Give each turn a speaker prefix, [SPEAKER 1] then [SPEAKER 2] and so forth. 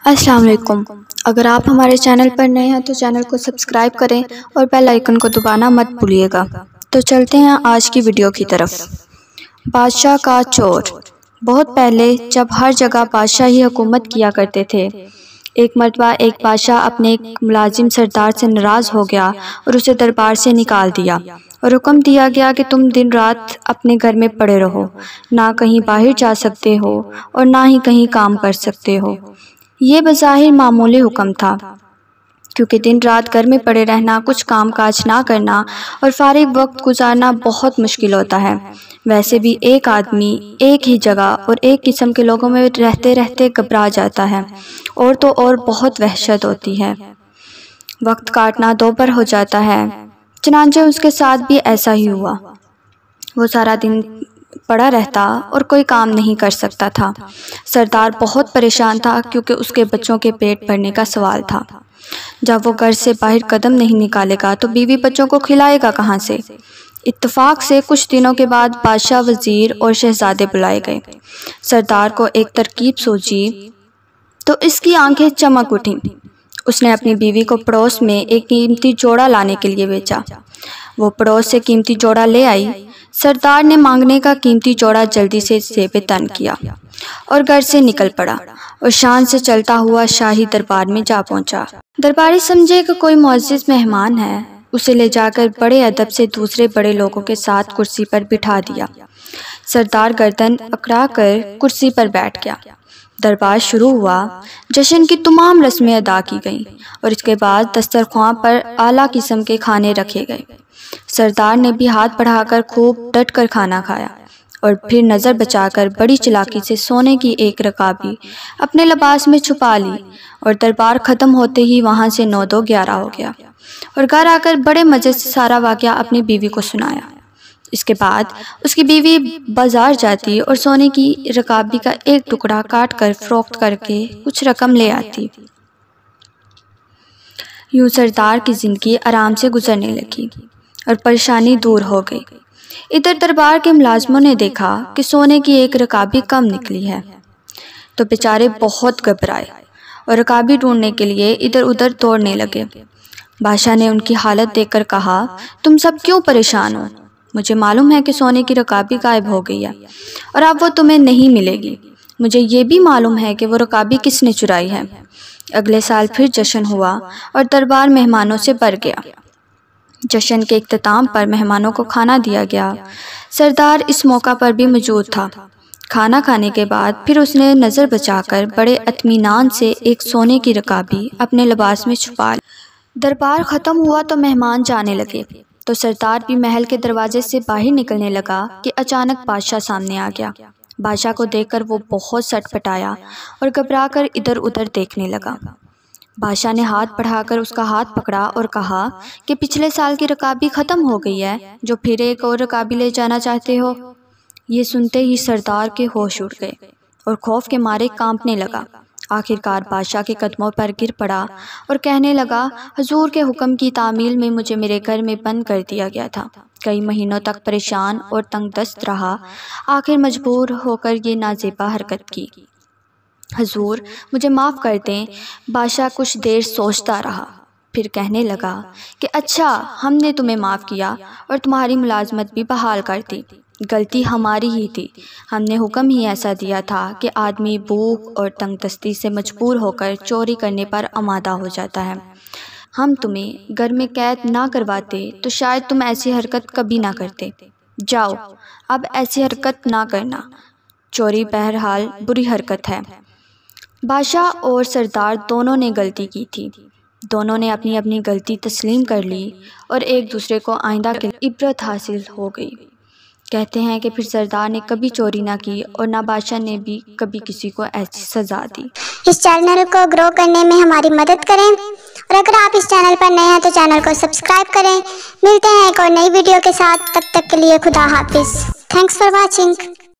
[SPEAKER 1] السلام علیکم۔ اگر آپ ہمارے چینل پر نئے ہیں تو چینل کو سبسکرائب کریں اور بیل آئیکن کو دبانا مت بھولیے گا۔ تو چلتے ہیں آج کی ویڈیو کی طرف۔ بادشاہ کا چور۔ بہت پہلے جب ہر جگہ بادشاہ ہی حکومت کیا کرتے تھے، ایک مرتبہ ایک بادشاہ اپنے ایک ملازم سردار سے ناراض ہو گیا اور اسے دربار سے نکال دیا اور حکم دیا گیا کہ تم دن رات اپنے گھر میں پڑے رہو، نہ کہیں باہر جا سکتے ہو اور نہ ہی کہیں کام کر سکتے ہو۔ یہ بظاہر معمولی حکم تھا، کیونکہ دن رات گھر میں پڑے رہنا، کچھ کام کاج نہ کرنا اور فارغ وقت گزارنا بہت مشکل ہوتا ہے۔ ویسے بھی ایک آدمی ایک ہی جگہ اور ایک قسم کے لوگوں میں رہتے رہتے گھبرا جاتا ہے، اور تو اور بہت وحشت ہوتی ہے۔ وقت کاٹنا دوبھر ہو جاتا ہے۔ چنانچہ اس کے ساتھ بھی ایسا ہی ہوا۔ وہ سارا دن پڑا رہتا اور کوئی کام نہیں کر سکتا تھا۔ سردار بہت پریشان تھا، کیونکہ اس کے بچوں کے پیٹ بھرنے کا سوال تھا۔ جب وہ گھر سے باہر قدم نہیں نکالے گا تو بیوی بچوں کو کھلائے گا کہاں سے؟ اتفاق سے کچھ دنوں کے بعد بادشاہ، وزیر اور شہزادے بلائے گئے۔ سردار کو ایک ترکیب سوچی تو اس کی آنکھیں چمک اٹھیں۔ اس نے اپنی بیوی کو پڑوس میں ایک قیمتی جوڑا لانے کے لیے بھیجا۔ وہ پڑوس سے قیمتی جوڑا لے آئی۔ سردار نے مانگنے کا قیمتی جوڑا جلدی سے زیب تن کیا اور گھر سے نکل پڑا اور شان سے چلتا ہوا شاہی دربار میں جا پہنچا۔ درباری سمجھے کہ کوئی معزز مہمان ہے، اسے لے جا کر بڑے ادب سے دوسرے بڑے لوگوں کے ساتھ کرسی پر بٹھا دیا۔ سردار گردن اکڑا کر کرسی پر بیٹھ گیا۔ دربار شروع ہوا۔ جشن کی تمام رسمیں ادا کی گئیں اور اس کے بعد دسترخوان پر اعلیٰ قسم کے کھانے رکھے گئے۔ سردار نے بھی ہاتھ بڑھا کر خوب ڈٹ کر کھانا کھایا اور پھر نظر بچا کر بڑی چلاکی سے سونے کی ایک رکابی اپنے لباس میں چھپا لی، اور دربار ختم ہوتے ہی وہاں سے 9-2-11 ہو گیا، اور گھر آ کر بڑے مزے سے سارا واقعہ اپنی بیوی کو سنایا۔ اس کے بعد اس کی بیوی بازار جاتی اور سونے کی رکابی کا ایک ٹکڑا کاٹ کر فروخت کر کے کچھ رقم لے آتی۔ یوں سردار کی زندگی آرام سے گزرنے لگی اور پریشانی دور ہو گئی۔ ادھر دربار کے ملازموں نے دیکھا کہ سونے کی ایک رکابی کم نکلی ہے تو بیچارے بہت گھبرائے اور رکابی ڈھونڈنے کے لیے ادھر ادھر دوڑنے لگے۔ بادشاہ نے ان کی حالت دیکھ کر کہا، تم سب کیوں پریشان ہو؟ مجھے معلوم ہے کہ سونے کی رکابی غائب ہو گئی ہے اور اب وہ تمہیں نہیں ملے گی۔ مجھے یہ بھی معلوم ہے کہ وہ رکابی کس نے چرائی ہے۔ اگلے سال پھر جشن ہوا اور دربار مہمانوں سے بھر گیا۔ جشن کے اختتام پر مہمانوں کو کھانا دیا گیا۔ سردار اس موقع پر بھی موجود تھا۔ کھانا کھانے کے بعد پھر اس نے نظر بچا کر بڑے اطمینان سے ایک سونے کی رکابی اپنے لباس میں چھپا لی۔ دربار ختم ہوا تو مہمان جانے لگے تو سردار بھی محل کے دروازے سے باہر نکلنے لگا کہ اچانک بادشاہ سامنے آ گیا۔ بادشاہ کو دیکھ کر وہ بہت سٹ پٹایا اور گھبرا کر ادھر ادھر دیکھنے لگا۔ بادشاہ نے ہاتھ بڑھا کر اس کا ہاتھ پکڑا اور کہا کہ پچھلے سال کی رکابی ختم ہو گئی ہے، جو پھر ایک اور رکابی لے جانا چاہتے ہو؟ یہ سنتے ہی سردار کے ہوش اڑ گئے اور خوف کے مارے کانپنے لگا۔ آخرکار بادشاہ کے قدموں پر گر پڑا اور کہنے لگا، حضور کے حکم کی تعمیل میں مجھے میرے گھر میں بند کر دیا گیا تھا۔ کئی مہینوں تک پریشان اور تنگ دست رہا، آخر مجبور ہو کر یہ نازیبا حرکت کی۔ حضور مجھے معاف کر دیں۔ بادشاہ کچھ دیر سوچتا رہا، پھر کہنے لگا کہ اچھا، ہم نے تمہیں معاف کیا اور تمہاری ملازمت بھی بحال کر دی۔ غلطی ہماری ہی تھی، ہم نے حکم ہی ایسا دیا تھا کہ آدمی بھوک اور تنگ دستی سے مجبور ہو کر چوری کرنے پر آمادہ ہو جاتا ہے۔ ہم تمہیں گھر میں قید نہ کرواتے تو شاید تم ایسی حرکت کبھی نہ کرتے۔ جاؤ، اب ایسی حرکت نہ کرنا۔ چوری بہرحال بری حرکت ہے۔ بادشاہ اور سردار دونوں نے غلطی کی تھی۔ دونوں نے اپنی اپنی غلطی تسلیم کر لی اور ایک دوسرے کو آئندہ کے لیے عبرت حاصل ہو گئی۔ کہتے ہیں کہ پھر سردار نے کبھی چوری نہ کی اور نہ بادشاہ نے بھی کبھی کسی کو ایسی سزا دی۔
[SPEAKER 2] اس چینل کو گرو کرنے میں ہماری مدد کریں، اور اگر آپ اس چینل پر نئے ہیں تو چینل کو سبسکرائب کریں۔ ملتے ہیں ایک اور نئی ویڈیو کے ساتھ، تب تک کے لیے خدا حافظ۔ Thanks for watching.